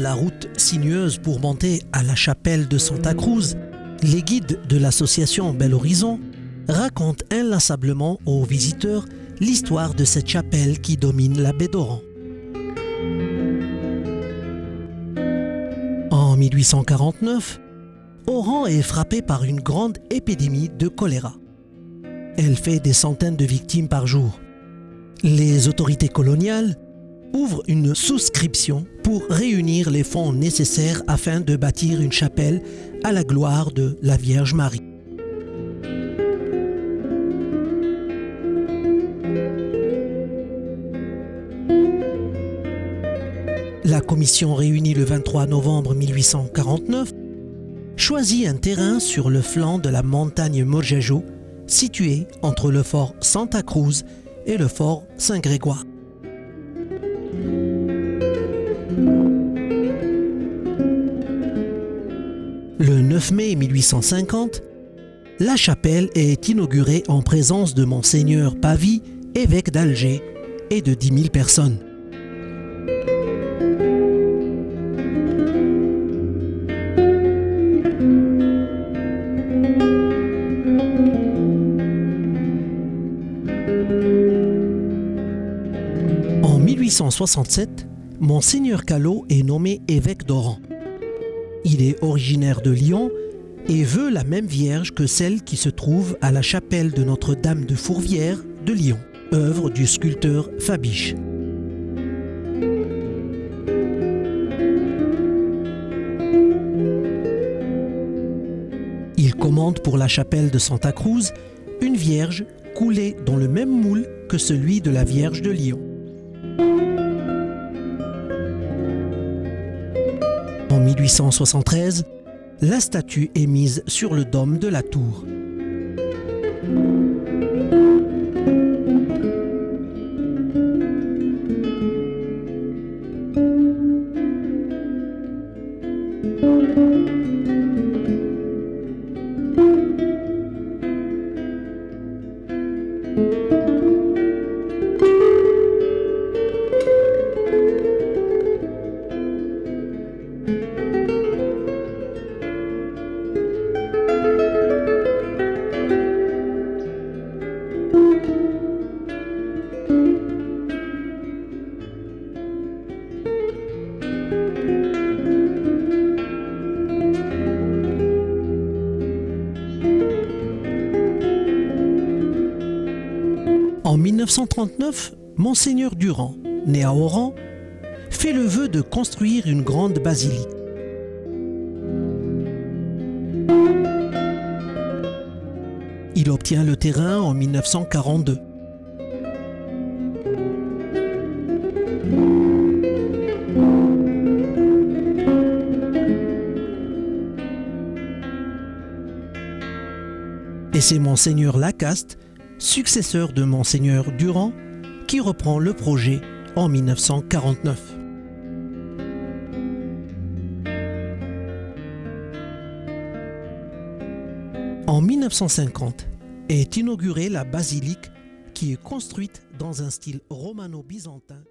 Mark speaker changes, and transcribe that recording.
Speaker 1: la route sinueuse pour monter à la chapelle de Santa Cruz, les guides de l'association Bel Horizon racontent inlassablement aux visiteurs l'histoire de cette chapelle qui domine la baie d'Oran. En 1849, Oran est frappé par une grande épidémie de choléra. Elle fait des centaines de victimes par jour. Les autorités coloniales ouvrent une souscription pour réunir les fonds nécessaires afin de bâtir une chapelle à la gloire de la Vierge Marie. La commission réunie le 23 novembre 1849 choisit un terrain sur le flanc de la montagne Mojajo, situé entre le fort Santa Cruz et le fort Saint-Grégoire. Le 9 mai 1850, la chapelle est inaugurée en présence de Monseigneur Pavy, évêque d'Alger, et de 10 000 personnes. En 1867, Monseigneur Callot est nommé évêque d'Oran. Il est originaire de Lyon et veut la même Vierge que celle qui se trouve à la chapelle de Notre-Dame de Fourvière de Lyon, œuvre du sculpteur Fabiche. Il commande pour la chapelle de Santa Cruz une Vierge coulée dans le même moule que celui de la Vierge de Lyon. En 1873, la statue est mise sur le dôme de la tour. En 1939, Monseigneur Durand, né à Oran, fait le vœu de construire une grande basilique. Il obtient le terrain en 1942. Et c'est Monseigneur Lacaste, successeur de Monseigneur Durand, qui reprend le projet en 1949. En 1950 est inaugurée la basilique qui est construite dans un style romano-byzantin